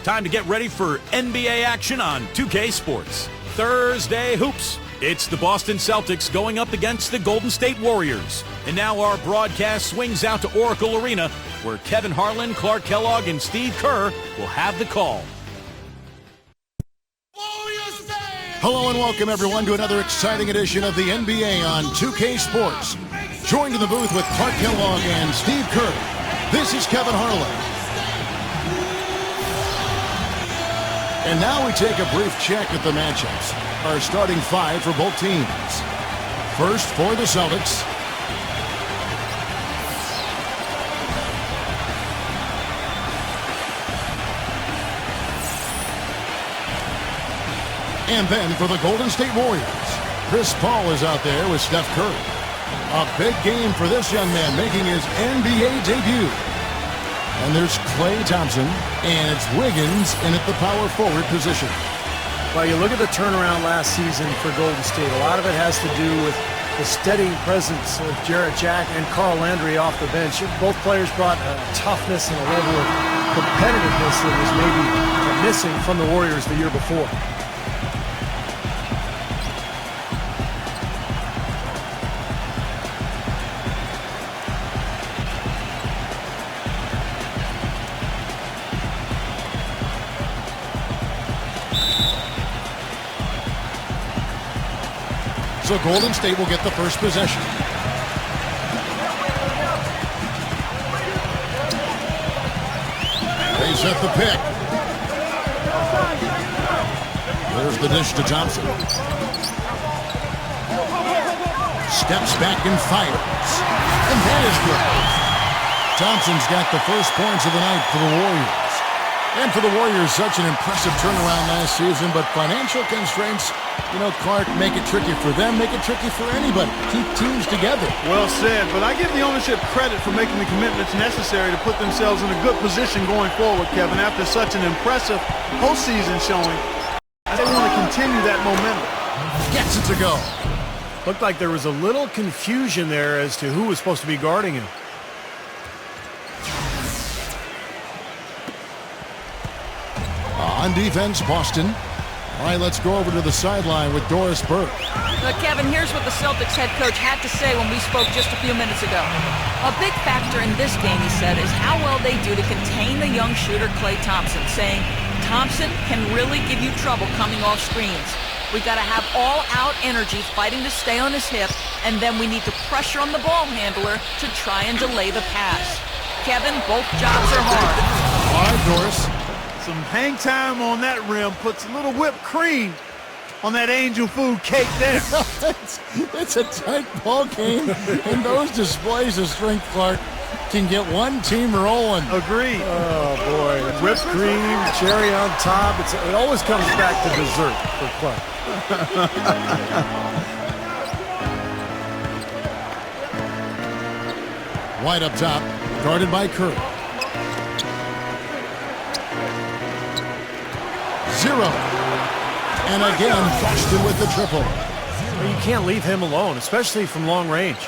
Time to get ready for NBA action on 2K Sports. Thursday Hoops. It's the Boston Celtics going up against the Golden State Warriors. And now our broadcast swings out to Oracle Arena, where Kevin Harlan, Clark Kellogg, and Steve Kerr will have the call. Hello and welcome everyone to another exciting edition of the NBA on 2K Sports. Joined in the booth with Clark Kellogg and Steve Kerr, this is Kevin Harlan. And now we take a brief check at the matchups. Our starting five for both teams. First for the Celtics. And then for the Golden State Warriors, Chris Paul is out there with Steph Curry. A big game for this young man making his NBA debut. And there's Klay Thompson, and it's Wiggins in at the power forward position. Well, you look at the turnaround last season for Golden State. A lot of it has to do with the steady presence of Jarrett Jack and Carl Landry off the bench. Both players brought a toughness and a level of competitiveness that was maybe missing from the Warriors the year before. So Golden State will get the first possession. They set the pick. There's the dish to Thompson. Steps back and fires. And that is good. Thompson's got the first points of the night for the Warriors. And for the Warriors, such an impressive turnaround last season, but financial constraints, Clark, make it tricky for them, make it tricky for anybody. Keep teams together. Well said, but I give the ownership credit for making the commitments necessary to put themselves in a good position going forward, Kevin. After such an impressive postseason showing, they want to continue that momentum. Gets it to go. Looked like there was a little confusion there as to who was supposed to be guarding him. On defense, Boston. All right, let's go over to the sideline with Doris Burke. Look, Kevin, here's what the Celtics head coach had to say when we spoke just a few minutes ago. A big factor in this game, he said, is how well they do to contain the young shooter Klay Thompson, saying Thompson can really give you trouble coming off screens. We've got to have all-out energy fighting to stay on his hip, and then we need to pressure on the ball handler to try and delay the pass. Kevin, both jobs are hard. All right, Doris. Some hang time on that rim puts a little whipped cream on that angel food cake there. it's a tight ball game, and those displays of strength, Clark, can get one team rolling. Agreed. Oh, boy. Whipped cream, cherry on top. It always comes back to dessert for Clark. White up top, guarded by Curry. 0. And again, Boston with the triple. Well, you can't leave him alone, especially from long range.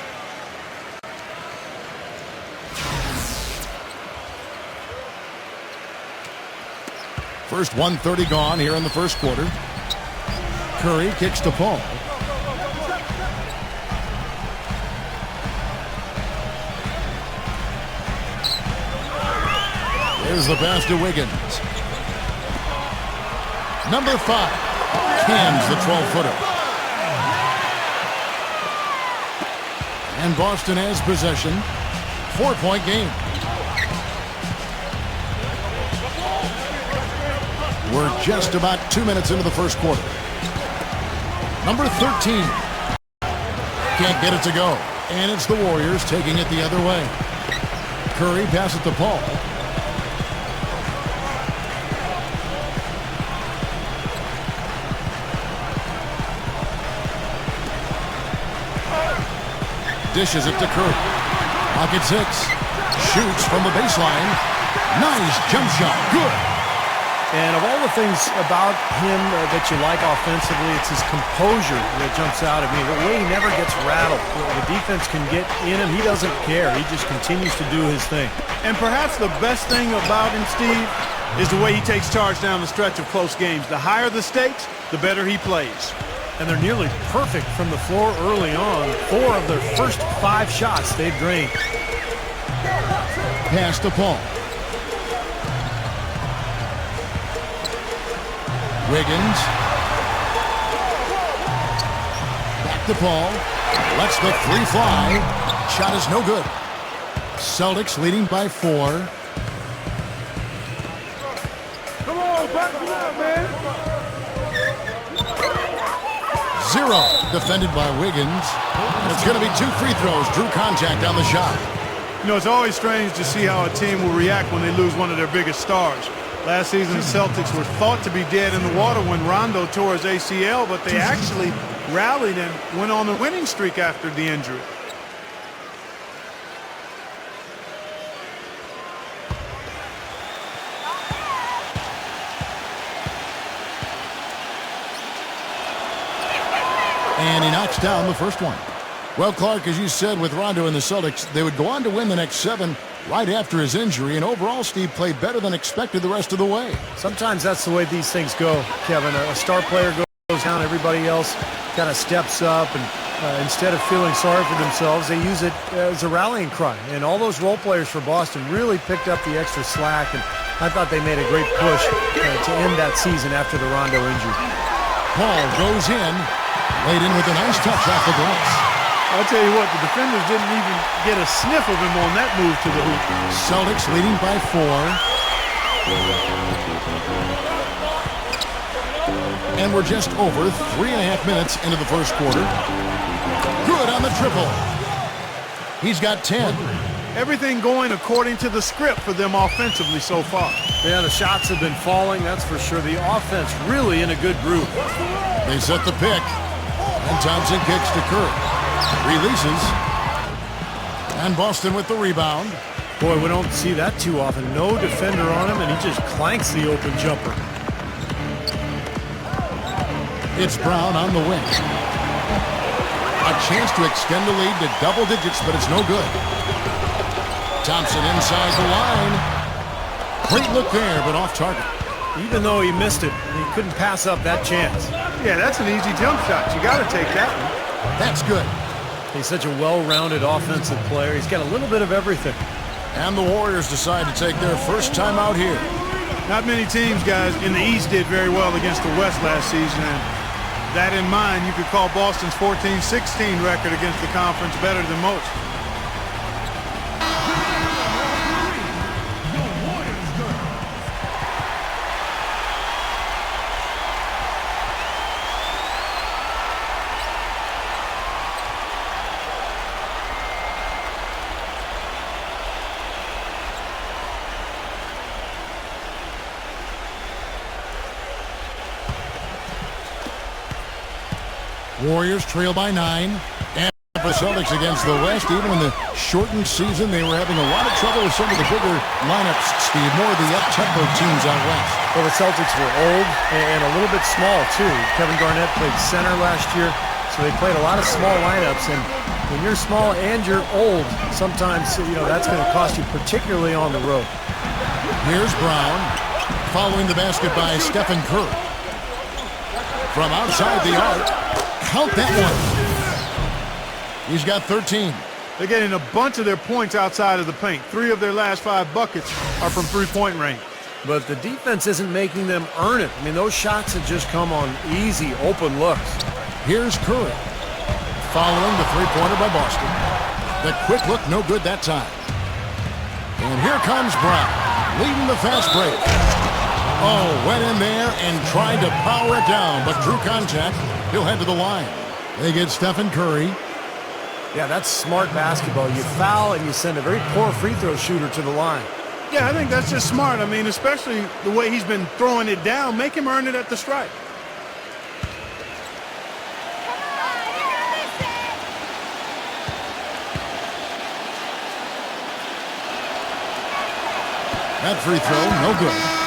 First 1:30 gone here in the first quarter. Curry kicks to Paul. There's the pass to Wiggins. Number 5 cans the 12-footer. And Boston has possession. 4-point game. We're just about 2 minutes into the first quarter. Number 13. Can't get it to go. And it's the Warriors taking it the other way. Curry passes to Paul. Dishes it to Curry. Pocket 6. Shoots from the baseline. Nice jump shot. Good. And of all the things about him that you like offensively, it's his composure that jumps out at me. The way he never gets rattled. The defense can get in him. He doesn't care. He just continues to do his thing. And perhaps the best thing about him, Steve, is the way he takes charge down the stretch of close games. The higher the stakes, the better he plays. And they're nearly perfect from the floor early on. 4 of their first 5 shots they've drained. Pass to Paul. Wiggins. Back to Paul. Lets the 3 fly. Shot is no good. Celtics leading by 4. Come on, back it up, man. 0 defended by Wiggins. And it's going to be 2 free throws. Drew contact on the shot. You know, it's always strange to see how a team will react when they lose one of their biggest stars. Last season, the Celtics were thought to be dead in the water when Rondo tore his ACL, but they actually rallied and went on the winning streak after the injury. And he knocks down the first one. Well, Clark, as you said, with Rondo and the Celtics, they would go on to win the next 7 right after his injury. And overall, Steve played better than expected the rest of the way. Sometimes that's the way these things go, Kevin. A star player goes down, everybody else kind of steps up, and instead of feeling sorry for themselves, they use it as a rallying cry. And all those role players for Boston really picked up the extra slack, and I thought they made a great push to end that season after the Rondo injury. Paul goes in, laid in with a nice touch off the glass. I'll tell you what, the defenders didn't even get a sniff of him on that move to the hoop. Celtics leading by 4. And we're just over 3.5 minutes into the first quarter. Good on the triple. He's got 10. Everything going according to the script for them offensively so far. Yeah, the shots have been falling, that's for sure. The offense really in a good groove. They set the pick. And Thompson kicks to Curry. Releases. And Boston with the rebound. Boy, we don't see that too often. No defender on him, and he just clanks the open jumper. It's Brown on the wing. A chance to extend the lead to double digits, but it's no good. Thompson inside the line. Great look there, but off target. Even though he missed it, he couldn't pass up that chance. Yeah, that's an easy jump shot. You got to take that one. That's good. He's such a well-rounded offensive player. He's got a little bit of everything. And the Warriors decide to take their first time out here. Not many teams, guys, in the East did very well against the West last season. And that in mind, you could call Boston's 14-16 record against the conference better than most. Warriors trail by 9. And the Celtics against the West. Even in the shortened season, they were having a lot of trouble with some of the bigger lineups, Steve. More of the up-tempo teams out west. Well, the Celtics were old and a little bit small, too. Kevin Garnett played center last year, so they played a lot of small lineups. And when you're small and you're old, sometimes, that's going to cost you, particularly on the road. Here's Brown, following the basket by Stephen Curry. From outside the arc. Count that one. He's got 13. They're getting a bunch of their points outside of the paint. 3 of their last 5 buckets are from three-point range. But the defense isn't making them earn it. I mean, those shots have just come on easy, open looks. Here's Curry, following the three-pointer by Boston. The quick look, no good that time. And here comes Brown, leading the fast break. Oh, went in there and tried to power it down, but drew contact. He'll head to the line. They get Stephen Curry. Yeah, that's smart basketball. You foul and you send a very poor free throw shooter to the line. Yeah, I think that's just smart. I mean, especially the way he's been throwing it down. Make him earn it at the stripe. That free throw, no good.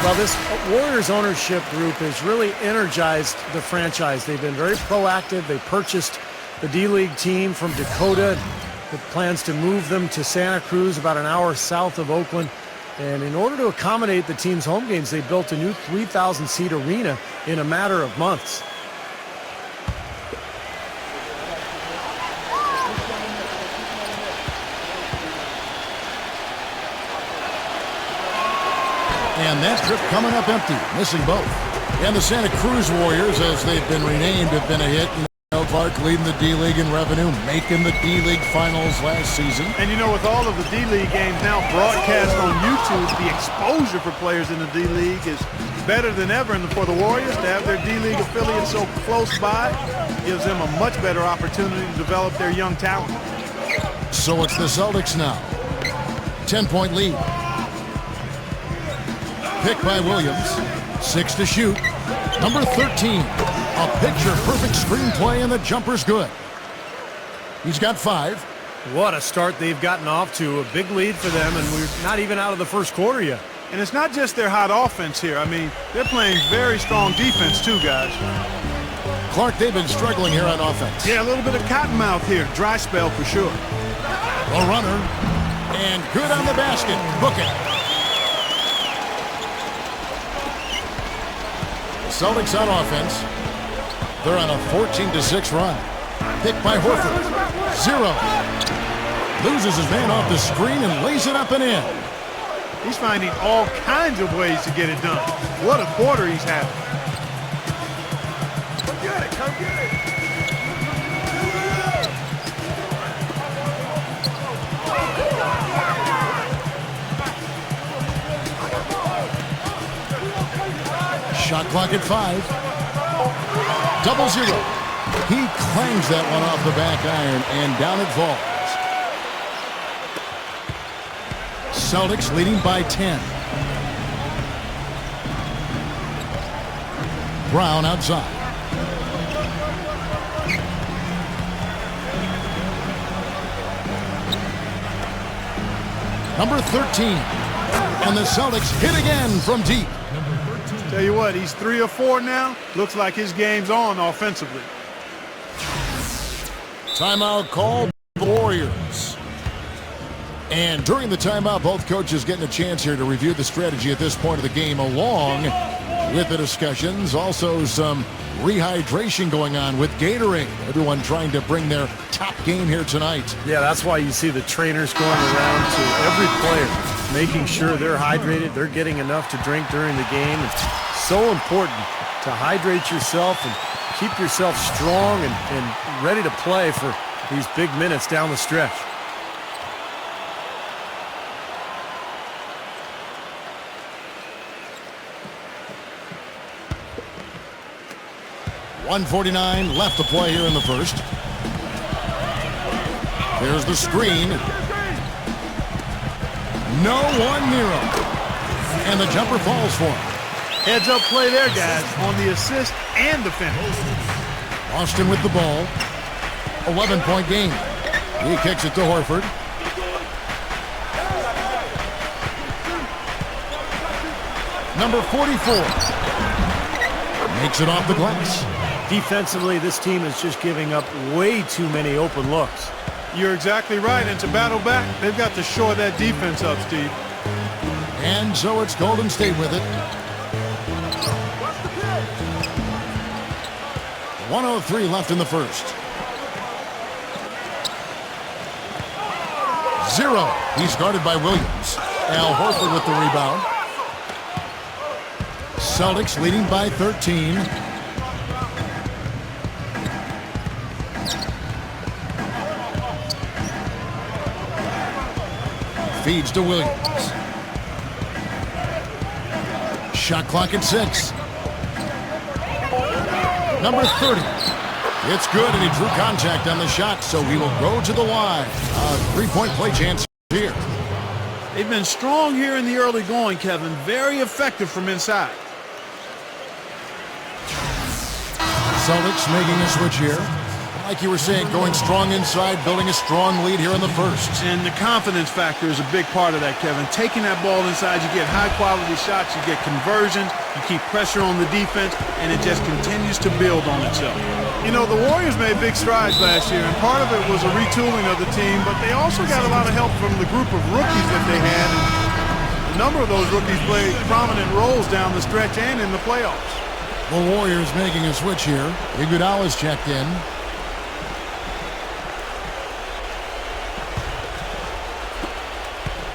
Well, this Warriors ownership group has really energized the franchise. They've been very proactive. They purchased the D-League team from Dakota with plans to move them to Santa Cruz, about an hour south of Oakland. And in order to accommodate the team's home games, they built a new 3,000-seat arena in a matter of months. And that trip coming up empty, missing both. And the Santa Cruz Warriors, as they've been renamed, have been a hit. Clark leading the D-League in revenue, making the D-League finals last season. And you know, with all of the D-League games now broadcast on YouTube, the exposure for players in the D-League is better than ever. And for the Warriors to have their D-League affiliate so close by gives them a much better opportunity to develop their young talent. So it's the Celtics now. 10-point lead. Pick by Williams. 6 to shoot. Number 13. A picture-perfect screenplay, and the jumper's good. He's got 5. What a start they've gotten off to. A big lead for them, and we're not even out of the first quarter yet. And it's not just their hot offense here. I mean, they're playing very strong defense too, guys. Clark, they've been struggling here on offense. Yeah, a little bit of cottonmouth here. Dry spell for sure. A runner. And good on the basket. Book it. Celtics on offense. They're on a 14-6 run. Picked by Horford. 0. Loses his man off the screen and lays it up and in. He's finding all kinds of ways to get it done. What a quarter he's having. Come get it, come get it. Shot clock at 5. 0-0. He clangs that one off the back iron, and down it falls. Celtics leading by 10. Brown outside. Number 13. And the Celtics hit again from deep. Tell you what, he's 3 or 4 now. Looks like his game's on offensively. Timeout called the Warriors. And during the timeout, both coaches getting a chance here to review the strategy at this point of the game, along with the discussions. Also some rehydration going on with Gatorade. Everyone trying to bring their top game here tonight. Yeah, that's why you see the trainers going around to every player, making sure they're hydrated, they're getting enough to drink during the game. It's so important to hydrate yourself and keep yourself strong and ready to play for these big minutes down the stretch. .149 left to play here in the first. There's the screen. No one near him. And the jumper falls for him. Heads up play there, guys, on the assist and the finish. Austin with the ball. 11-point game. He kicks it to Horford. Number 44. Makes it off the glass. Defensively, this team is just giving up way too many open looks. You're exactly right, and to battle back, they've got to shore that defense up, Steve. And so it's Golden State with it. 1:03 left in the first. 0. He's guarded by Williams. Al Horford with the rebound. Celtics leading by 13. Feeds to Williams. Shot clock at 6. Number 30. It's good, and he drew contact on the shot, so he will go to the line. A three-point play chance here. They've been strong here in the early going, Kevin. Very effective from inside. Celtics making a switch here. Like you were saying, going strong inside, building a strong lead here in the first. And the confidence factor is a big part of that, Kevin. Taking that ball inside, you get high-quality shots, you get conversions, you keep pressure on the defense, and it just continues to build on itself. You know, the Warriors made big strides last year, and part of it was a retooling of the team, but they also got a lot of help from the group of rookies that they had. And number of those rookies played prominent roles down the stretch and in the playoffs. The Warriors making a switch here. Iguodala's checked in.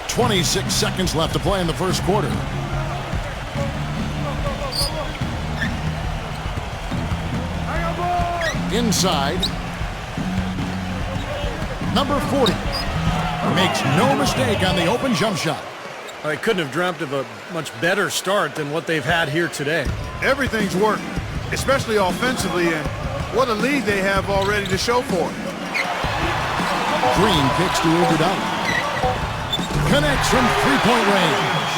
.26 seconds left to play in the first quarter. Inside. Number 40 makes no mistake on the open jump shot. I couldn't have dreamt of a much better start than what they've had here today. Everything's working, especially offensively, and what a lead they have already to show for it. Green kicks to Iguodala. Connects from three-point range.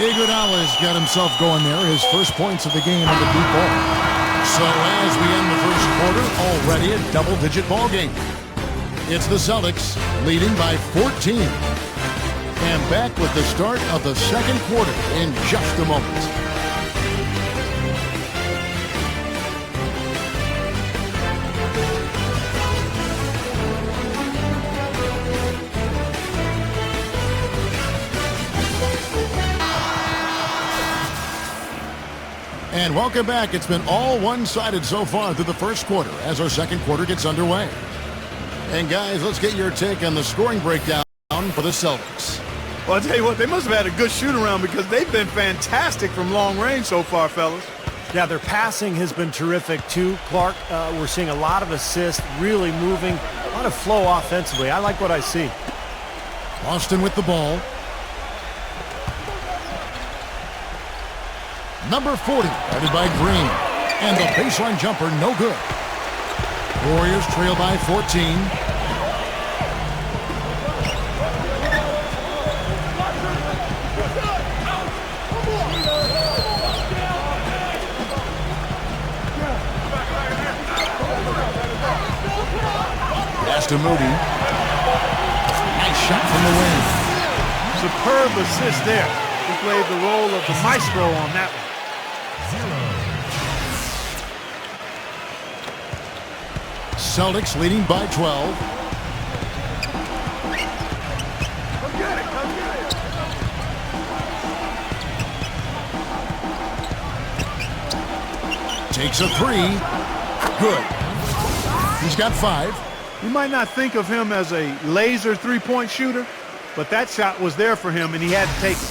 Iguodala's got himself going there. His first points of the game on the deep ball. So as we end the first quarter, already a double-digit ball game. It's the Celtics leading by 14. And back with the start of the second quarter in just a moment. And welcome back. It's been all one-sided so far through the first quarter as our second quarter gets underway. And guys, let's get your take on the scoring breakdown for the Celtics. Well, I'll tell you what, they must have had a good shoot-around because they've been fantastic from long range so far, fellas. Yeah, their passing has been terrific too, Clark. We're seeing a lot of assists, really moving, a lot of flow offensively. I like what I see. Boston with the ball. Number 40, guarded by Green. And the baseline jumper, no good. Warriors trail by 14. Pass to Moody. Nice shot from the wing. Superb assist there. He played the role of the maestro on that one. Celtics leading by 12. Takes a three. Good. He's got 5. You might not think of him as a laser three-point shooter, but that shot was there for him, and he had to take it.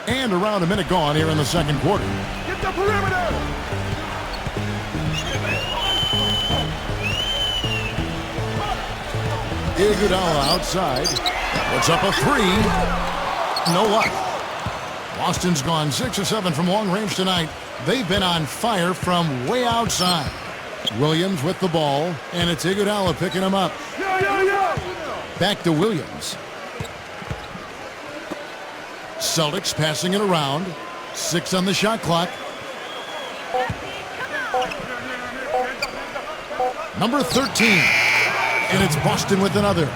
And around a minute gone here in the second quarter. Get the perimeter! Iguodala outside. Puts up a 3. No luck. Boston's gone 6 of 7 from long range tonight. They've been on fire from way outside. Williams with the ball, and it's Iguodala picking him up. Back to Williams. Celtics passing it around. 6 on the shot clock. Number 13. And it's Boston with another.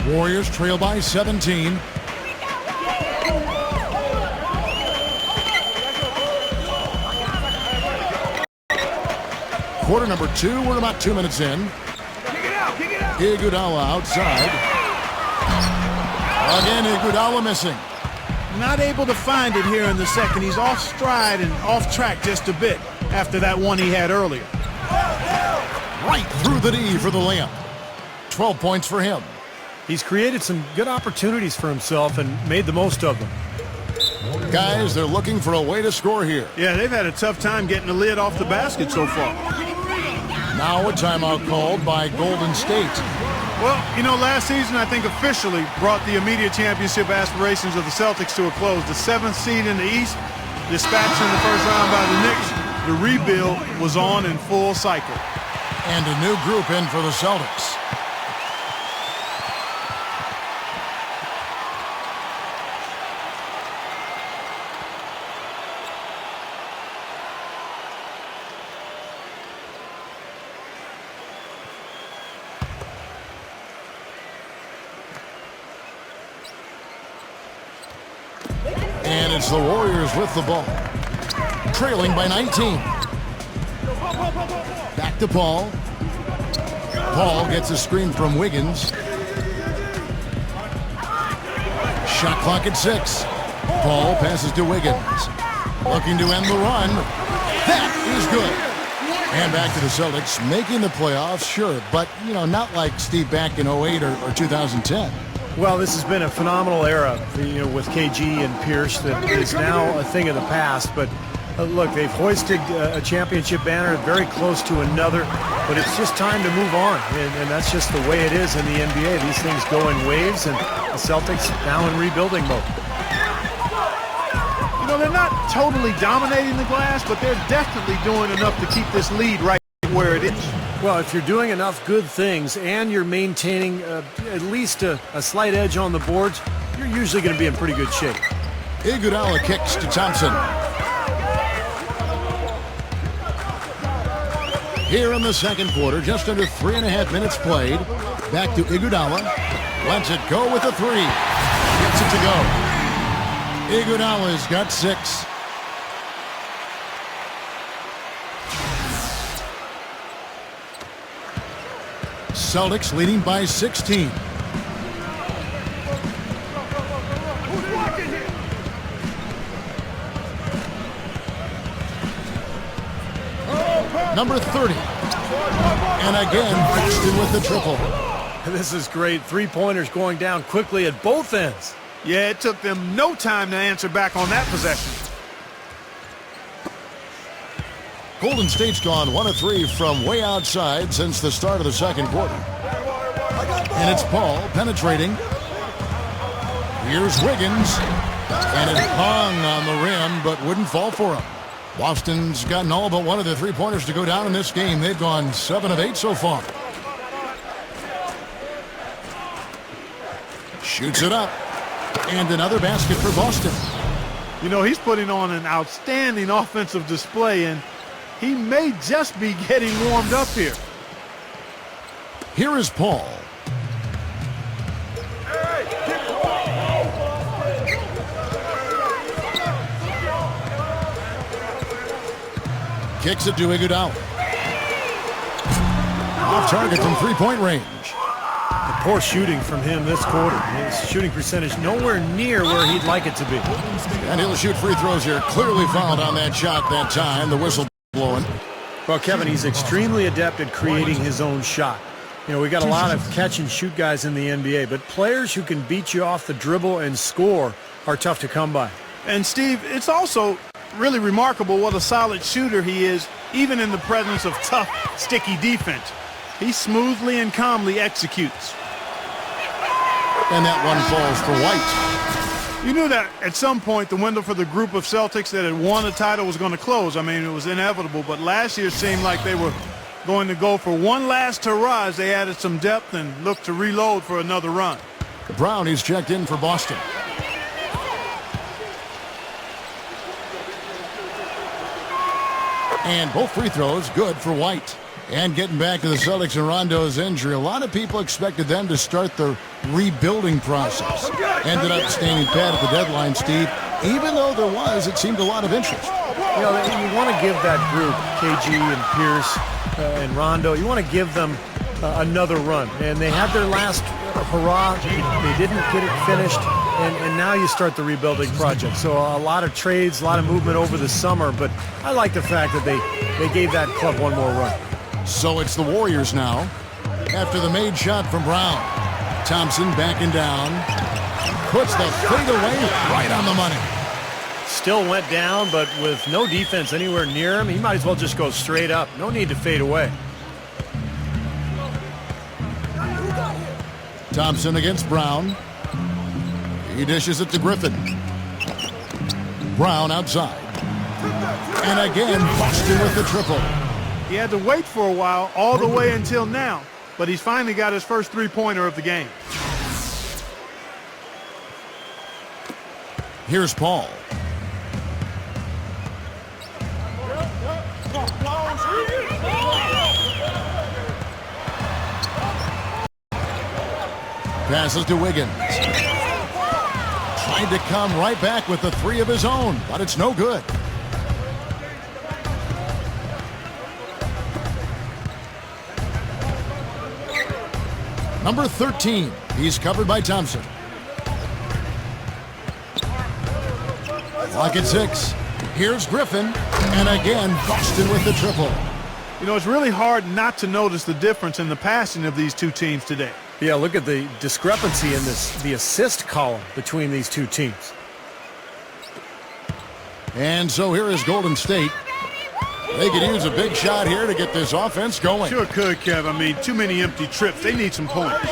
Warriors trail by 17. Quarter number 2. We're about 2 minutes in. Iguodala outside. Again, Iguodala missing. Not able to find it here in the second. He's off stride and off track just a bit after that one he had earlier. Right through the knee for the layup. 12 points for him. He's created some good opportunities for himself and made the most of them. Guys, they're looking for a way to score here. Yeah, they've had a tough time getting the lid off the basket so far. Now a timeout called by Golden State. Well, you know, last season I think officially brought the immediate championship aspirations of the Celtics to a close. The 7th seed in the East, dispatched in the first round by the Knicks. The rebuild was on in full cycle. And a new group in for the Celtics. And it's the Warriors with the ball. Trailing by 19. Back to Paul. Paul gets a screen from Wiggins. Shot clock at 6. Paul passes to Wiggins. Looking to end the run. That is good. And back to the Celtics, making the playoffs, sure, but, not like Steve back in 08 or 2010. Well, this has been a phenomenal era, with KG and Pierce that is now a thing of the past. But look, they've hoisted a championship banner, very close to another, but it's just time to move on, and that's just the way it is in the NBA. These things go in waves, and the Celtics now in rebuilding mode. They're not totally dominating the glass, but they're definitely doing enough to keep this lead right where it is. Well, if you're doing enough good things and you're maintaining at least a slight edge on the boards, you're usually going to be in pretty good shape. Iguodala kicks to Thompson. Here in the second quarter, just under 3.5 minutes played. Back to Iguodala. Lets it go with a 3. Gets it to go. Iguodala's got 6. Celtics leading by 16. Number 30. And again, Buxton with the triple. This is great. Three-pointers going down quickly at both ends. Yeah, it took them no time to answer back on that possession. Golden State's gone 1 of 3 from way outside since the start of the second quarter. And it's Paul penetrating. Here's Wiggins. And it hung on the rim, but wouldn't fall for him. Boston's gotten all but one of the three-pointers to go down in this game. They've gone 7 of 8 so far. Shoots it up. And another basket for Boston. He's putting on an outstanding offensive display, and he may just be getting warmed up here. Here is Paul. Kicks it to Iguodala. Off target from three-point range. Poor shooting from him this quarter. His shooting percentage nowhere near where he'd like it to be. And he'll shoot free throws here. Clearly fouled on that shot that time. The whistle blowing. Well, Kevin, he's extremely adept at creating his own shot. We got a lot of catch-and-shoot guys in the NBA, but players who can beat you off the dribble and score are tough to come by. And, Steve, it's also really remarkable what a solid shooter he is, even in the presence of tough, sticky defense. He smoothly and calmly executes. And that one falls for White. You knew that at some point the window for the group of Celtics that had won the title was going to close. I mean, it was inevitable, but last year seemed like they were going to go for one last hurrah as they added some depth and looked to reload for another run. Brown is checked in for Boston. And both free throws good for White. And getting back to the Celtics and Rondo's injury, a lot of people expected them to start the rebuilding process. Ended up standing pat at the deadline, Steve. Even though there was, it seemed, a lot of interest. You want to give that group, KG and Pierce and Rondo, you want to give them another run. And they had their last hurrah. They didn't get it finished. And now you start the rebuilding project. So a lot of trades, a lot of movement over the summer. But I like the fact that they gave that club one more run. So it's the Warriors now. After the made shot from Brown. Thompson backing down. Puts the fade away right on the money. Still went down, but with no defense anywhere near him, he might as well just go straight up. No need to fade away. Thompson against Brown. He dishes it to Griffin. Brown outside. And again, Boston with the triple. He had to wait for a while, all the way until now, but he's finally got his first three-pointer of the game. Here's Paul. Passes to Wiggins. Tried to come right back with the three of his own, but it's no good. Number 13. He's covered by Thompson. Clock at 6. Here's Griffin. And again, Boston with the triple. You know, it's really hard not to notice the difference in the passing of these two teams today. Yeah, look at the discrepancy in the assist column between these two teams. And so here is Golden State. They could use a big shot here to get this offense going. Sure could, Kev. I mean, too many empty trips. They need some points.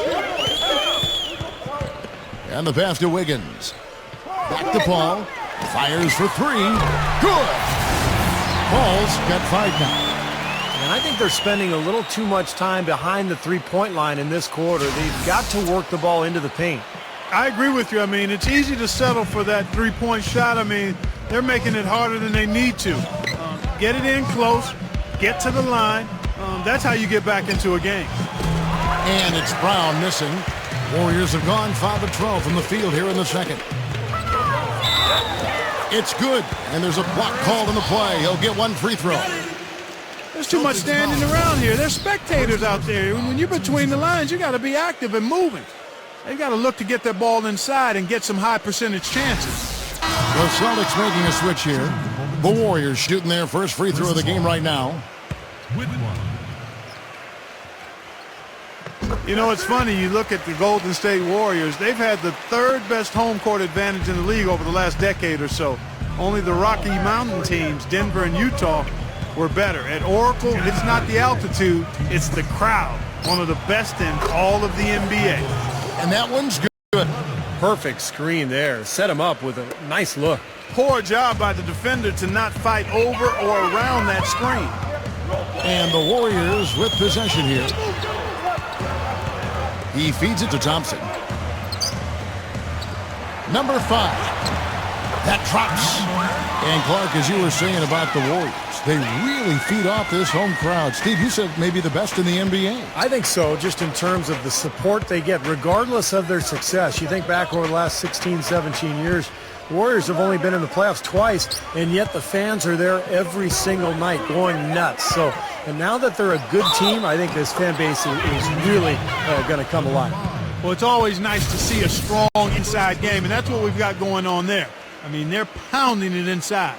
And the pass to Wiggins. Back to Paul. Fires for 3. Good. Paul's got 5 now. And I think they're spending a little too much time behind the three-point line in this quarter. They've got to work the ball into the paint. I agree with you. I mean, it's easy to settle for that three-point shot. I mean, they're making it harder than they need to. Get it in close, get to the line. That's how you get back into a game. And it's Brown missing. Warriors have gone 5 of 12 from the field here in the second. It's good, and there's a block called in the play. He'll get 1 free throw. There's too much standing around here. There's spectators out there. When you're between the lines, you got to be active and moving. They've got to look to get that ball inside and get some high percentage chances. The Celtics making a switch here. The Warriors shooting their first free throw of the game right now. You know, it's funny. You look at the Golden State Warriors. They've had the 3rd best home court advantage in the league over the last decade or so. Only the Rocky Mountain teams, Denver and Utah, were better. At Oracle, it's not the altitude, it's the crowd. One of the best in all of the NBA. And that one's good. Perfect screen there. Set him up with a nice look. Poor job by the defender to not fight over or around that screen. And the Warriors with possession here. He feeds it to Thompson. Number 5. That drops. And Clark, as you were saying about the Warriors, they really feed off this home crowd. Steve, you said maybe the best in the NBA. I think so, just in terms of the support they get, regardless of their success. You think back over the last 16, 17 years, the Warriors have only been in the playoffs twice, and yet the fans are there every single night going nuts. So, and now that they're a good team, I think this fan base is really going to come alive. Well, it's always nice to see a strong inside game, and that's what we've got going on there. I mean, they're pounding it inside.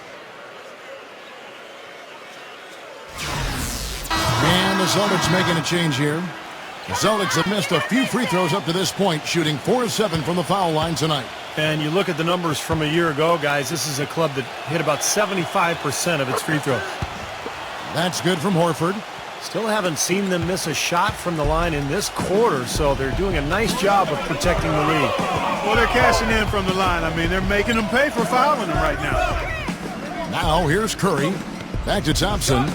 And the Celtics making a change here. The Celtics have missed a few free throws up to this point, shooting 4 of 7 from the foul line tonight. And you look at the numbers from a year ago, guys, this is a club that hit about 75% of its free throws. That's good from Horford. Still haven't seen them miss a shot from the line in this quarter, so they're doing a nice job of protecting the lead. Well, they're cashing in from the line. I mean, they're making them pay for fouling them right now. Now here's Curry. Back to Thompson.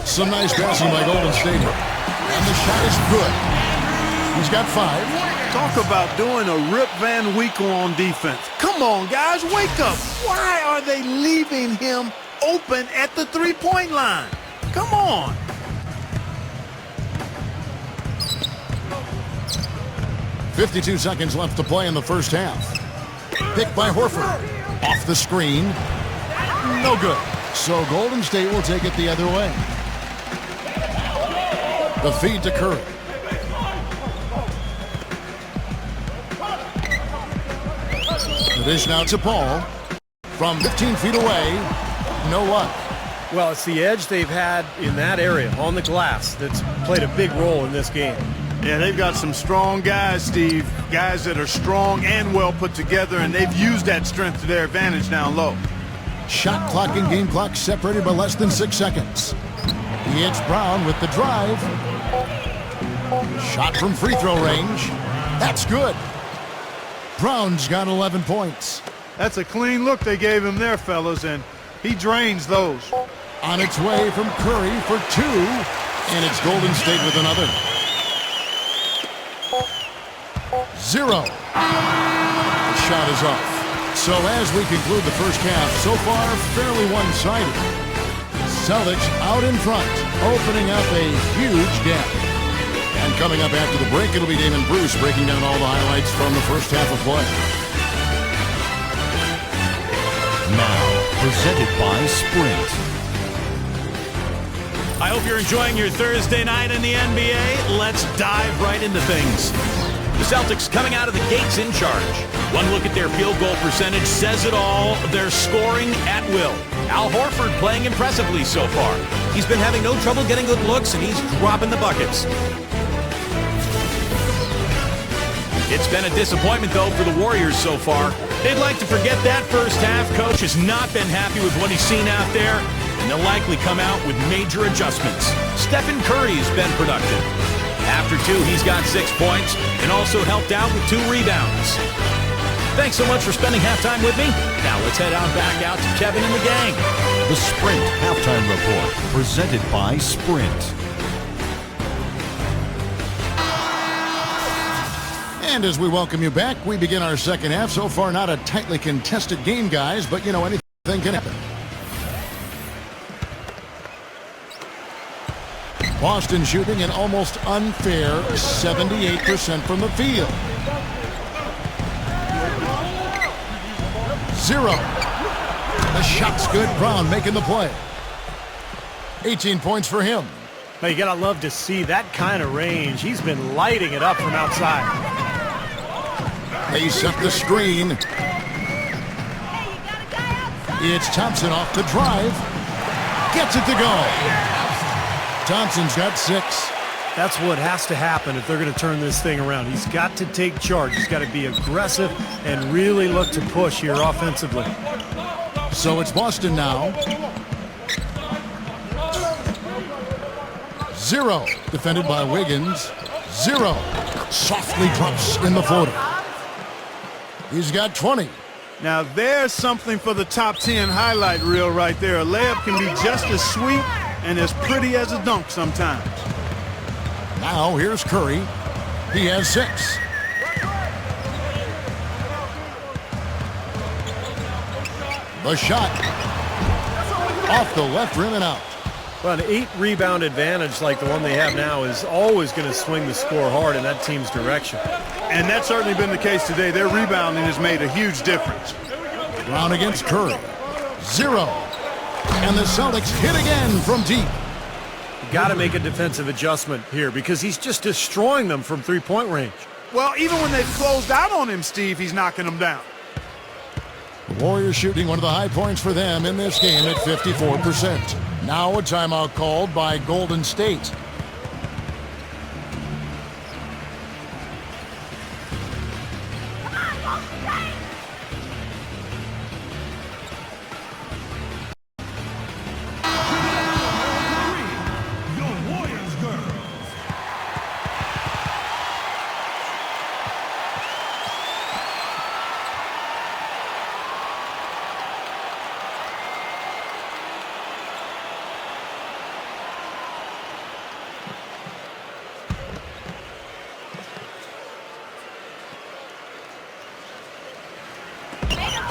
Some nice passing by Golden State. And the shot is good. He's got 5. Talk about doing a Rip Van Winkle on defense. Come on, guys, wake up. Why are they leaving him open at the three-point line? Come on. .52 seconds left to play in the first half. Picked by Horford. Off the screen. No good. So Golden State will take it the other way. The feed to Curry. The dish now to Paul. From 15 feet away. No luck. Well, it's the edge they've had in that area on the glass that's played a big role in this game. Yeah, they've got some strong guys, Steve. Guys that are strong and well put together, and they've used that strength to their advantage down low. Shot clock and game clock separated by less than 6 seconds. It's Brown with the drive. Shot from free throw range. That's good. Brown's got 11 points. That's a clean look they gave him there, fellas, and he drains those. On its way from Curry for 2, and it's Golden State with another. 0. The shot is off. So as we conclude the first half, so far fairly one-sided. Celtics out in front, opening up a huge gap. And coming up after the break, it'll be Damon Bruce breaking down all the highlights from the first half of play. Now, presented by Sprint. I hope you're enjoying your Thursday night in the NBA. Let's dive right into things. The Celtics coming out of the gates in charge. One look at their field goal percentage says it all. They're scoring at will. Al Horford playing impressively so far. He's been having no trouble getting good looks, and he's dropping the buckets. It's been a disappointment, though, for the Warriors so far. They'd like to forget that first half. Coach has not been happy with what he's seen out there, and they'll likely come out with major adjustments. Stephen Curry's been productive. After two, he's got 6 points and also helped out with 2 rebounds. Thanks so much for spending halftime with me. Now let's head on back out to Kevin and the gang. The Sprint Halftime Report, presented by Sprint. And as we welcome you back, we begin our second half. So far, not a tightly contested game, guys, but, you know, anything can happen. Boston shooting an almost unfair 78% from the field. 0. The shot's good. Brown making the play. 18 points for him. But you gotta love to see that kind of range. He's been lighting it up from outside. They set the screen. It's Thompson off the drive. Gets it to go. Thompson's got 6. That's what has to happen if they're going to turn this thing around. He's got to take charge. He's got to be aggressive and really look to push here offensively. So it's Boston now. 0. Defended by Wiggins. 0. Softly drops in the floater. He's got 20. Now there's something for the top 10 highlight reel right there. A layup can be just as sweet and as pretty as a dunk sometimes. Now here's Curry. He has 6. The shot. Off the left rim and out. Well, an 8-rebound advantage like the one they have now is always going to swing the score hard in that team's direction. And that's certainly been the case today. Their rebounding has made a huge difference. Brown against Curry. 0. And the Celtics hit again from deep. You got to make a defensive adjustment here because he's just destroying them from three-point range. Well, even when they've closed out on him, Steve, he's knocking them down. The Warriors shooting one of the high points for them in this game at 54%. Now a timeout called by Golden State.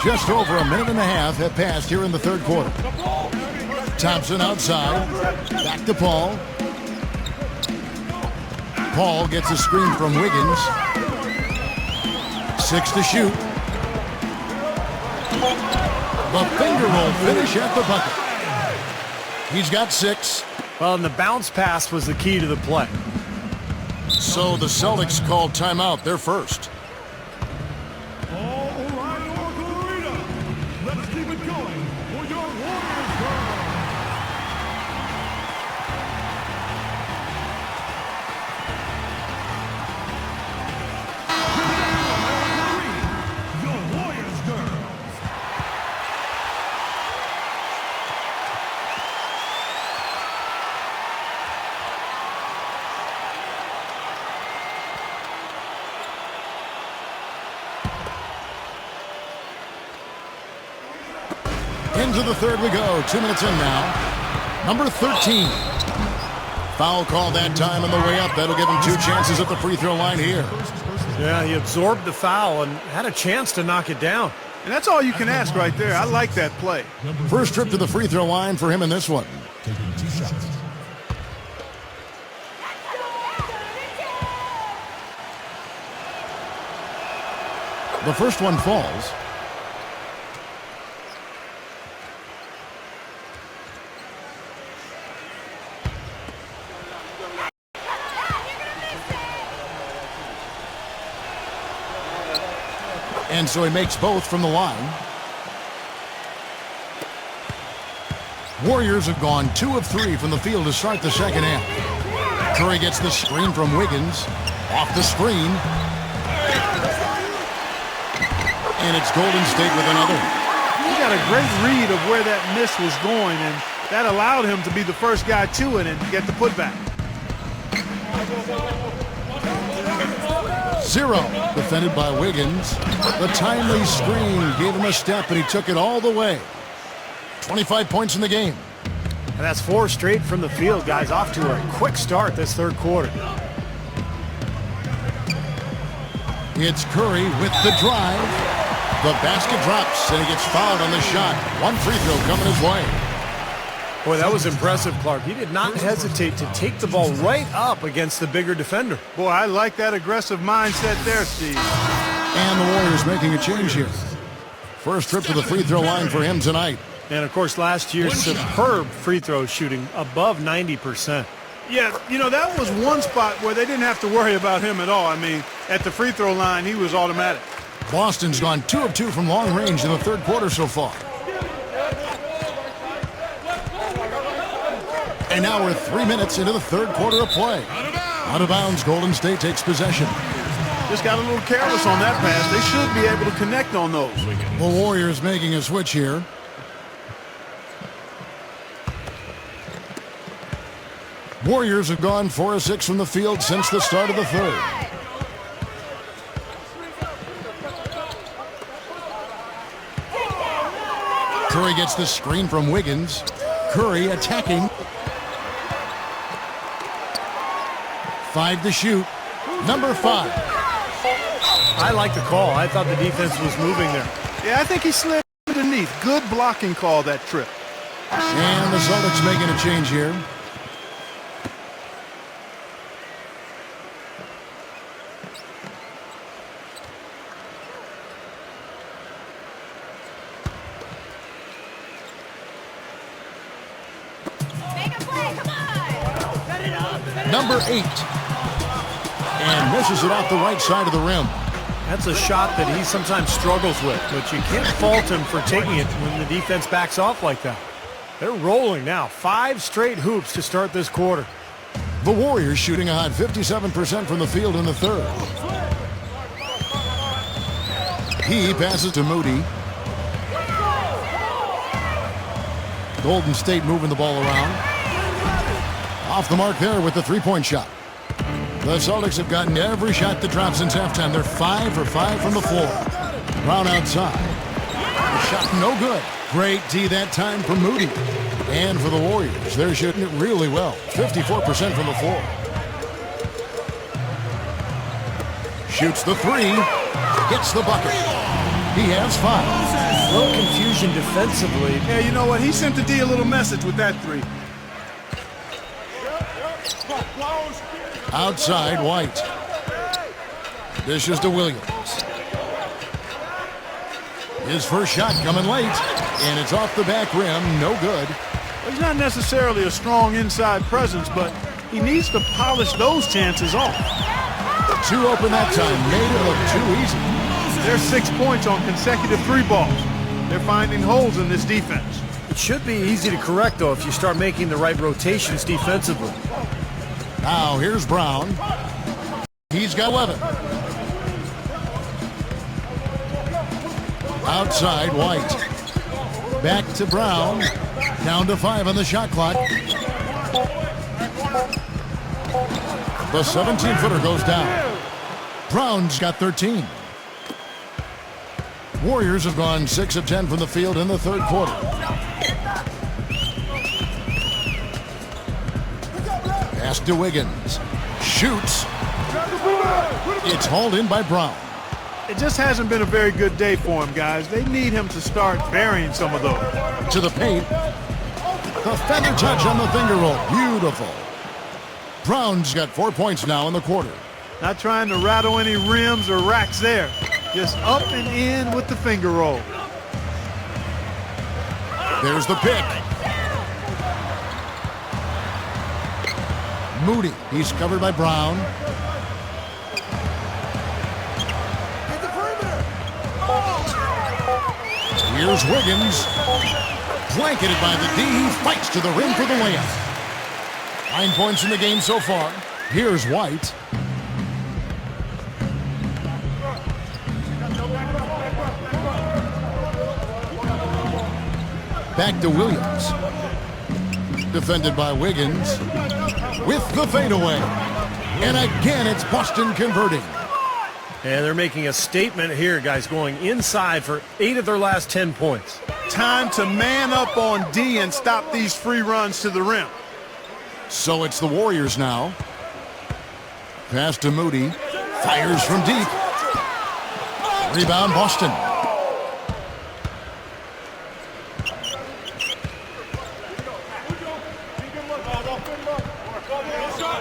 Just over a minute and a half have passed here in the third quarter. Thompson outside. Back to Paul. Paul gets a screen from Wiggins. 6 to shoot. The finger roll finish at the bucket. He's got 6. Well, and the bounce pass was the key to the play. So the Celtics called timeout. They're first. Into the third we go. 2 minutes in now. Number 13. Foul call that time on the way up. That'll give him 2 chances at the free throw line here. Yeah, he absorbed the foul and had a chance to knock it down. And that's all you can ask right there. I like that play. First trip to the free throw line for him in this one. The first one falls. And so he makes both from the line. Warriors have gone 2 of 3 from the field to start the second half. Curry gets the screen from Wiggins. Off the screen. And it's Golden State with another. He got a great read of where that miss was going, and that allowed him to be the first guy to it and get the putback. 0 defended by Wiggins. The timely screen gave him a step, and he took it all the way. 25 points in the game. And that's 4 straight from the field, guys. Off to a quick start this third quarter. It's Curry with the drive. The basket drops, and he gets fouled on the shot. 1 free throw coming his way. Boy, that was impressive, Clark. He did not hesitate to take the ball right up against the bigger defender. Boy, I like that aggressive mindset there, Steve. And the Warriors making a change here. First trip to the free throw line for him tonight. And, of course, last year's superb free throw shooting, above 90%. Yeah, you know, that was one spot where they didn't have to worry about him at all. I mean, at the free throw line, he was automatic. Boston's gone 2 of 2 from long range in the third quarter so far. And now we're 3 minutes into the third quarter of play. Out of bounds, Golden State takes possession. Just got a little careless on that pass. They should be able to connect on those. The Warriors making a switch here. Warriors have gone 4 of 6 from the field since the start of the third. Curry gets the screen from Wiggins. Curry attacking. 5 to shoot. Number 5. I like the call. I thought the defense was moving there. Yeah, I think he slid underneath. Good blocking call that trip. And the Celtics making a change here. Number 8. And misses it off the right side of the rim. That's a shot that he sometimes struggles with, but you can't fault him for taking it when the defense backs off like that. They're rolling now. 5 straight hoops to start this quarter. The Warriors shooting a hot 57% from the field in the third. He passes to Moody. Golden State moving the ball around. Off the mark there with the three-point shot. The Celtics have gotten every shot that dropped since halftime. They're 5 for 5 from the floor. Brown outside. The shot no good. Great D that time from Moody. And for the Warriors, they're shooting it really well. 54% from the floor. Shoots the 3. Hits the bucket. He has 5. A little confusion defensively. Yeah, you know what? He sent the D a little message with that 3. Outside, White. Dishes to Williams. His first shot coming late, and it's off the back rim, no good. He's not necessarily a strong inside presence, but he needs to polish those chances off. 2 open that time, made it look too easy. There's 6 points on consecutive 3 balls. They're finding holes in this defense. It should be easy to correct, though, if you start making the right rotations defensively. Now here's Brown. He's got 11. Outside, White. Back to Brown. Down to 5 on the shot clock. The 17-footer goes down. Brown's got 13. Warriors have gone 6 of 10 from the field in the third quarter. Pass to Wiggins. Shoots. It's hauled in by Brown. It just hasn't been a very good day for him, guys. They need him to start burying some of those. To the paint. The feather touch on the finger roll. Beautiful. Brown's got 4 points now in the quarter. Not trying to rattle any rims or racks there. Just up and in with the finger roll. There's the pick. Moody. He's covered by Brown. Here's Wiggins. Blanketed by the D. He fights to the rim for the layup. 9 points in the game so far. Here's White. Back to Williams. Defended by Wiggins. With the fadeaway. And again, it's Boston converting. And they're making a statement here, guys, going inside for 8 of their last 10 points. Time to man up on D and stop these free runs to the rim. So it's the Warriors now. Pass to Moody. Fires from deep. Rebound, Boston.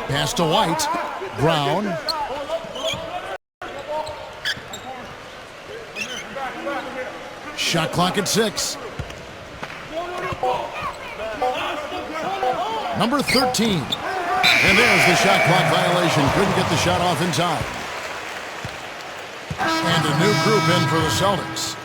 Pass to White. Brown. Shot clock at 6. Number 13. And there's the shot clock violation. Couldn't get the shot off in time. And a new group in for the Celtics.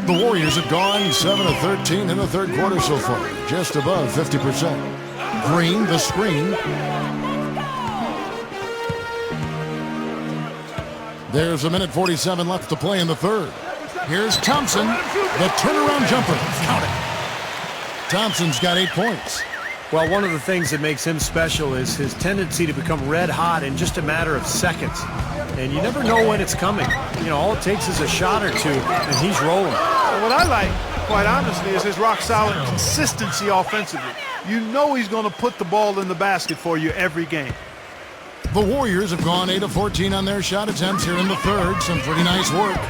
The Warriors have gone 7 of 13 in the third quarter so far, just above 50%. Green, the screen. There's 1:47 left to play in the third. Here's Thompson, the turnaround jumper. Count it. Thompson's got 8 points. Well, one of the things that makes him special is his tendency to become red hot in just a matter of seconds. And you never know when it's coming. You know, all it takes is a shot or two, and he's rolling. Well, what I like, quite honestly, is his rock-solid consistency offensively. You know he's going to put the ball in the basket for you every game. The Warriors have gone 8 of 14 on their shot attempts here in the third. Some pretty nice work.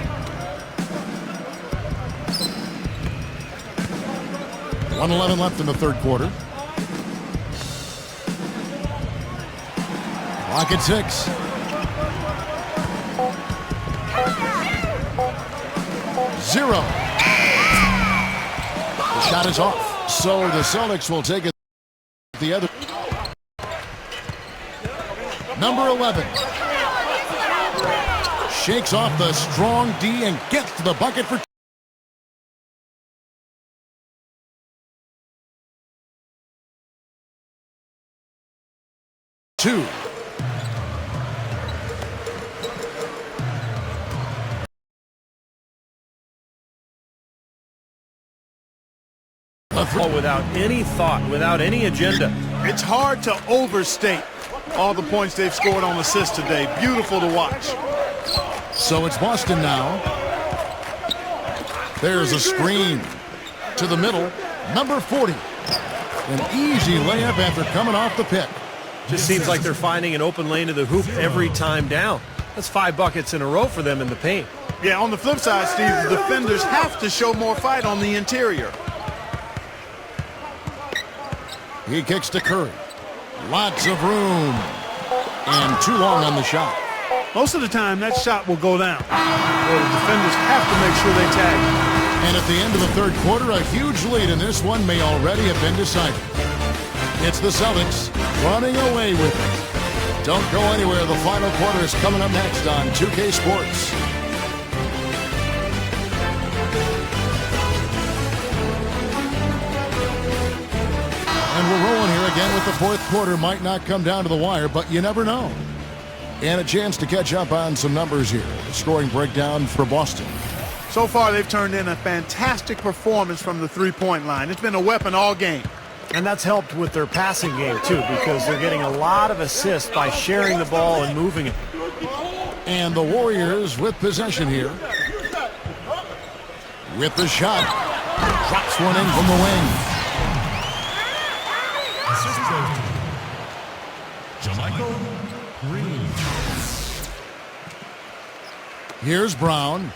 .111 left in the third quarter. Clock at 6. Zero. The shot is off. So the Celtics will take it the other. Number 11. Shakes off the strong D and gets to the bucket for 2. Without any thought, without any agenda. It's hard to overstate all the points they've scored on assists today. Beautiful to watch. So it's Boston now. There's a screen to the middle. Number 40. An easy layup after coming off the pick. Just seems like they're finding an open lane to the hoop every time down. That's 5 buckets in a row for them in the paint. Yeah, on the flip side, Steve, the defenders have to show more fight on the interior. He kicks to Curry. Lots of room. And too long on the shot. Most of the time, that shot will go down. Well, the defenders have to make sure they tag him. And at the end of the third quarter, a huge lead in this one may already have been decided. It's the Celtics running away with it. Don't go anywhere. The final quarter is coming up next on 2K Sports. And we're rolling here again with the fourth quarter. Might not come down to the wire, but you never know. And a chance to catch up on some numbers here. The scoring breakdown for Boston. So far, they've turned in a fantastic performance from the three-point line. It's been a weapon all game. And that's helped with their passing game, too, because they're getting a lot of assists by sharing the ball and moving it. And the Warriors with possession here. With the shot. Drops one in from the wing. Here's Brown.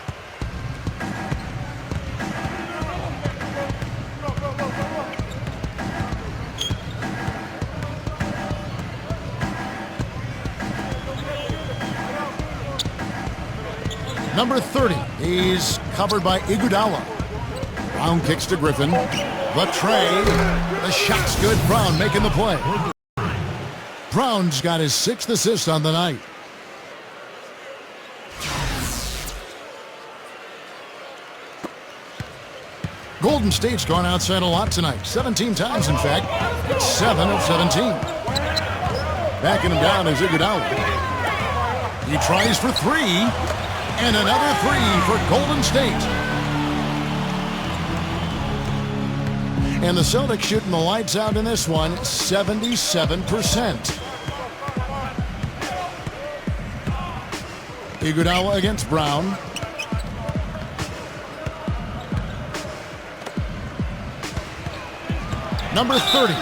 Number 30. He's covered by Iguodala. Brown kicks to Griffin. The tray. The shot's good. Brown making the play. Brown's got his 6th assist on the night. Golden State's gone outside a lot tonight. 17 times, in fact. 7 of 17. Backing him down is Iguodala. He tries for 3. And another 3 for Golden State. And the Celtics shooting the lights out in this one, 77%. Iguodala against Brown. Number 30.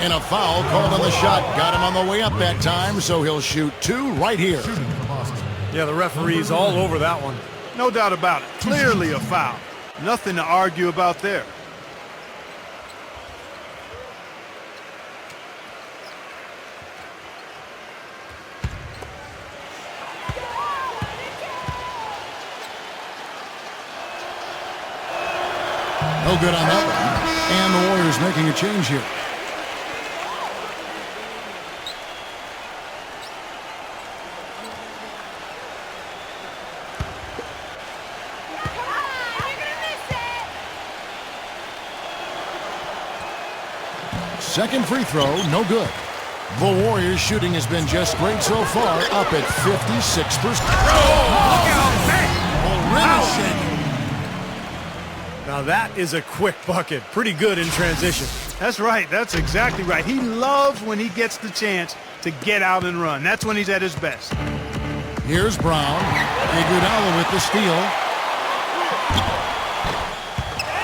And a foul called on the shot. Got him on the way up that time, so he'll shoot 2 right here. Yeah, the referee's all over that one. No doubt about it. Clearly a foul. Nothing to argue about there. No good on that one. And the Warriors making a change here. Second free throw, no good. The Warriors shooting has been just great so far, up at 56%. Now that is a quick bucket. Pretty good in transition. That's right. That's exactly right. He loves when he gets the chance to get out and run. That's when he's at his best. Here's Brown. Iguodala with the steal.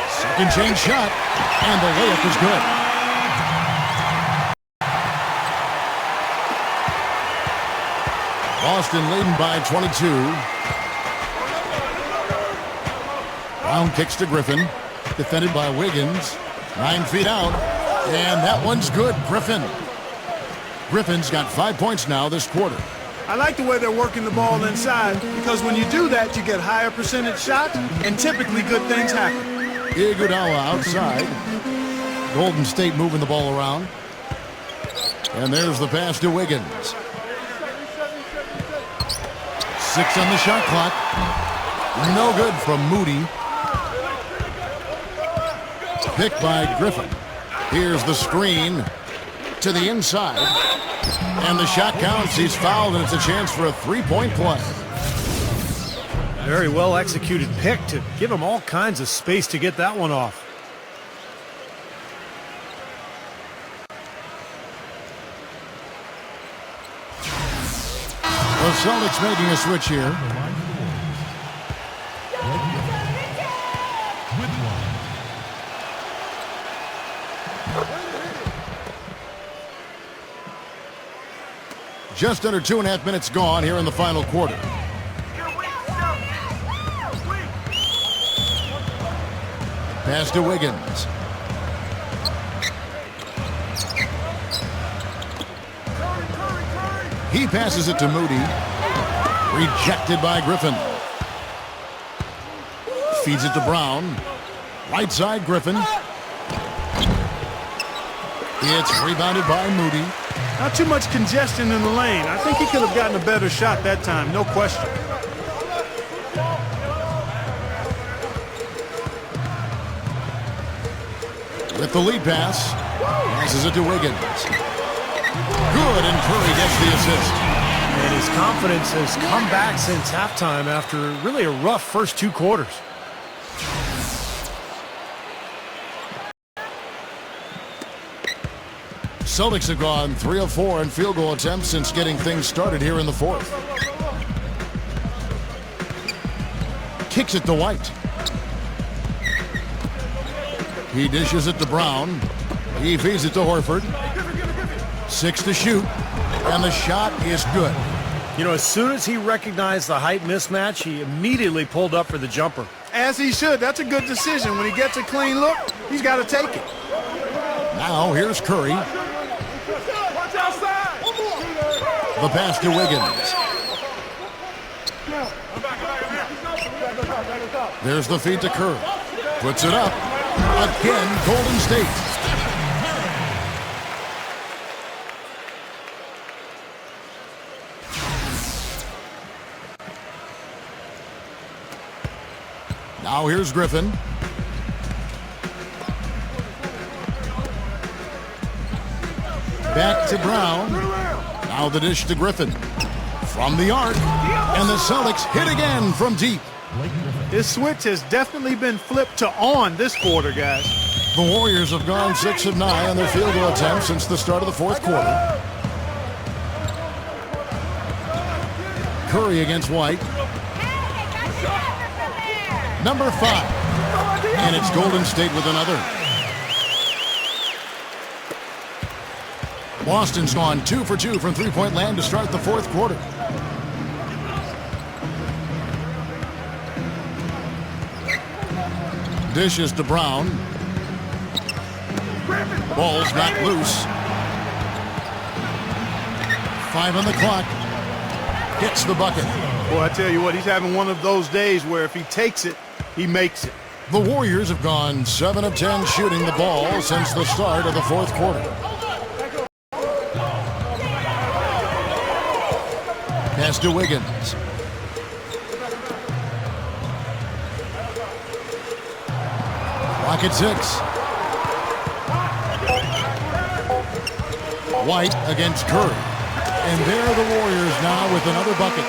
Second change shot. And the layup is good. Boston leading by 22. Brown kicks to Griffin. Defended by Wiggins. 9 feet out. And that one's good. Griffin's got 5 points now this quarter. I like the way they're working the ball inside because when you do that, you get higher percentage shots and typically good things happen. Iguodala outside. Golden State moving the ball around. And there's the pass to Wiggins. 6 on the shot clock. No good from Moody. Picked by Griffin. Here's the screen to the inside. And the shot counts. He's fouled, and it's a chance for a 3-point play. Very well executed pick to give him all kinds of space to get that one off. The Celtics making a switch here. Just under 2.5 minutes gone here in the final quarter. Pass to Wiggins. He passes it to Moody. Rejected by Griffin. Feeds it to Brown. Right side, Griffin. It's rebounded by Moody. Not too much congestion in the lane. I think he could have gotten a better shot that time, no question. With the lead pass, passes it to Wiggins. Good, and Curry gets the assist. And his confidence has come back since halftime after really a rough first 2 quarters. Celtics have gone 3 of 4 in field goal attempts since getting things started here in the fourth. Kicks it to White. He dishes it to Brown. He feeds it to Horford. 6 to shoot. And the shot is good. You know, as soon as he recognized the height mismatch, he immediately pulled up for the jumper. As he should. That's a good decision. When he gets a clean look, he's got to take it. Now here's Curry. The pass to Wiggins. There's the feed to Curry. Puts it up. Again, Golden State. Now here's Griffin. Back to Brown. Now the dish to Griffin. From the arc. And the Celtics hit again from deep. His switch has definitely been flipped to on this quarter, guys. The Warriors have gone 6 of 9 on their field goal attempts since the start of the fourth quarter. Curry against White. Number 5. And it's Golden State with another. Boston's gone 2 for 2 from three-point land to start the fourth quarter. Dishes to Brown. Ball's not loose. 5 on the clock. Gets the bucket. Boy, I tell you what, he's having one of those days where if he takes it, he makes it. The Warriors have gone 7 of 10 shooting the ball since the start of the fourth quarter. Pass to Wiggins. Clock at 6. White against Curry. And there are the Warriors now with another bucket.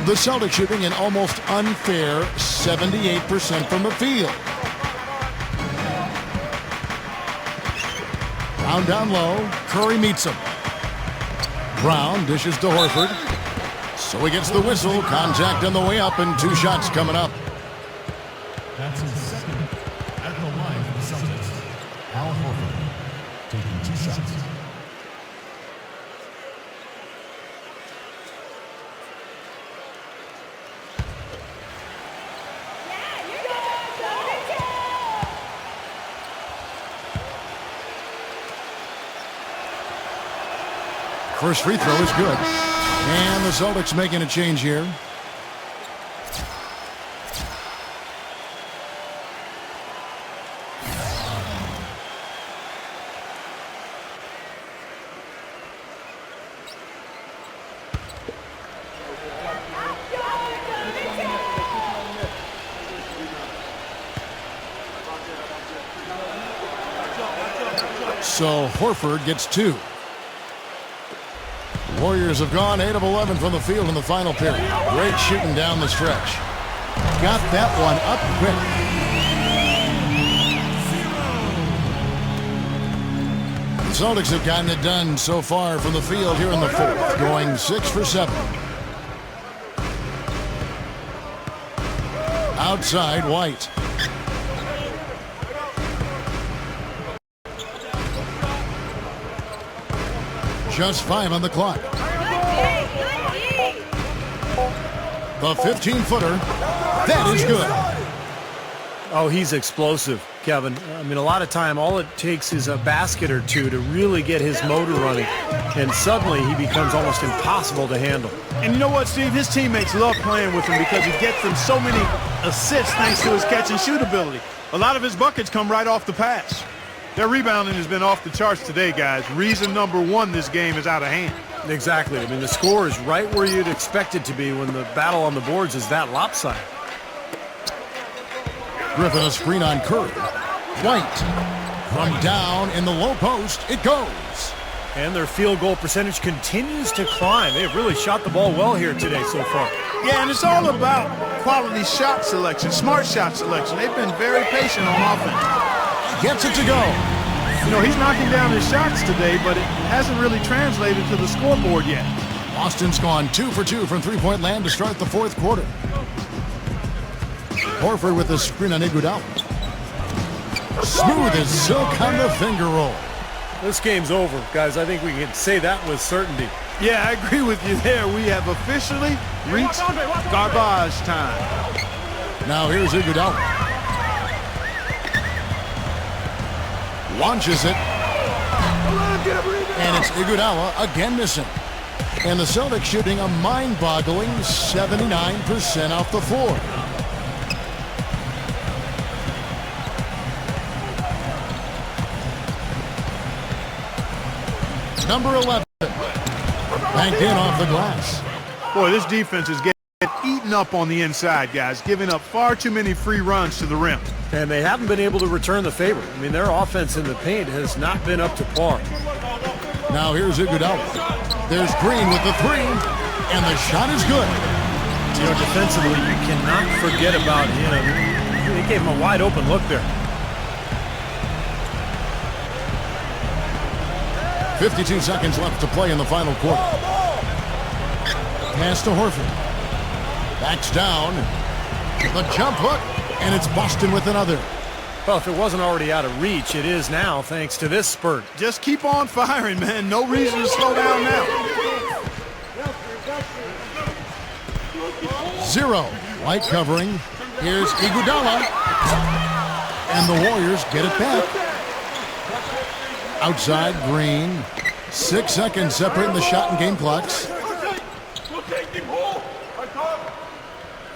The Celtics shooting an almost unfair 78% from the field. Brown down low. Curry meets him. Brown dishes to Horford. So he gets the whistle. Contact on the way up and 2 shots coming up. That's his second at the line for the Celtics. Al Horford taking 2 shots. First free throw is good. And the Celtics making a change here. So Horford gets 2. Warriors have gone 8 of 11 from the field in the final period. Great shooting down the stretch. Got that one up quick. The Celtics have gotten it done so far from the field here in the fourth, going 6 for 7. Outside, White. Just 5 on the clock. The 15-footer. That is good. Oh, he's explosive, Kevin. I mean, a lot of time, all it takes is a basket or two to really get his motor running. And suddenly, he becomes almost impossible to handle. And you know what, Steve? His teammates love playing with him because he gets them so many assists thanks to his catch and shoot ability. A lot of his buckets come right off the pass. Their rebounding has been off the charts today, guys. Reason number 1, this game is out of hand. Exactly. I mean, the score is right where you'd expect it to be when the battle on the boards is that lopsided. Griffin a screen on Curry. White. From down in the low post, it goes. And their field goal percentage continues to climb. They've really shot the ball well here today so far. Yeah, and it's all about quality shot selection, smart shot selection. They've been very patient on offense. Gets it to go. You know, he's knocking down his shots today, but it hasn't really translated to the scoreboard yet. Boston's gone 2 for 2 from three-point land to start the fourth quarter. Horford with the screen on Iguodala. Smooth as silk on the finger roll. This game's over, guys. I think we can say that with certainty. Yeah, I agree with you there. We have officially reached garbage time. Now here's Iguodala. Launches it. And it's Iguodala again missing. And the Celtics shooting a mind-boggling 79% off the floor. Number 11. Banked in off the glass. Boy, this defense is getting eaten up on the inside, guys, giving up far too many free runs to the rim. And they haven't been able to return the favor. I mean, their offense in the paint has not been up to par. Now here's Iguodala. There's Green with the three, and the shot is good. You know, defensively, you cannot forget about him. They gave him a wide open look there. 52 seconds left to play in the final quarter. Pass to Horford. Backs down. The jump hook, and it's Boston with another. Well, if it wasn't already out of reach, it is now thanks to this spurt. Just keep on firing, man. No reason to slow down now. 0. Light covering. Here's Iguodala. And the Warriors get it back. Outside, Green. 6 seconds separating the shot and game clocks.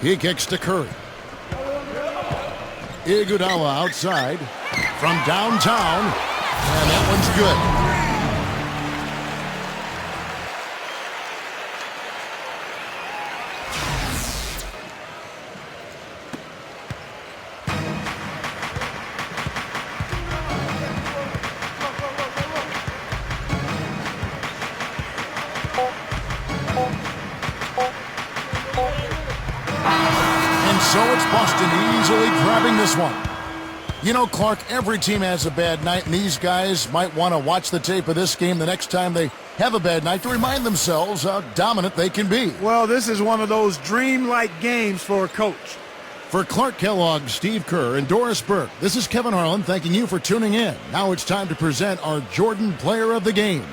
He kicks to Curry. Iguodala outside from downtown, and that one's good. So it's Boston easily grabbing this one. You know, Clark, every team has a bad night, and these guys might want to watch the tape of this game the next time they have a bad night to remind themselves how dominant they can be. Well, this is one of those dream-like games for a coach. For Clark Kellogg, Steve Kerr, and Doris Burke, this is Kevin Harlan thanking you for tuning in. Now it's time to present our Jordan Player of the Game.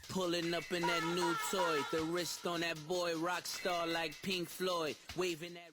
Pulling up in that new toy, the wrist on that boy, rock star like Pink Floyd, waving that.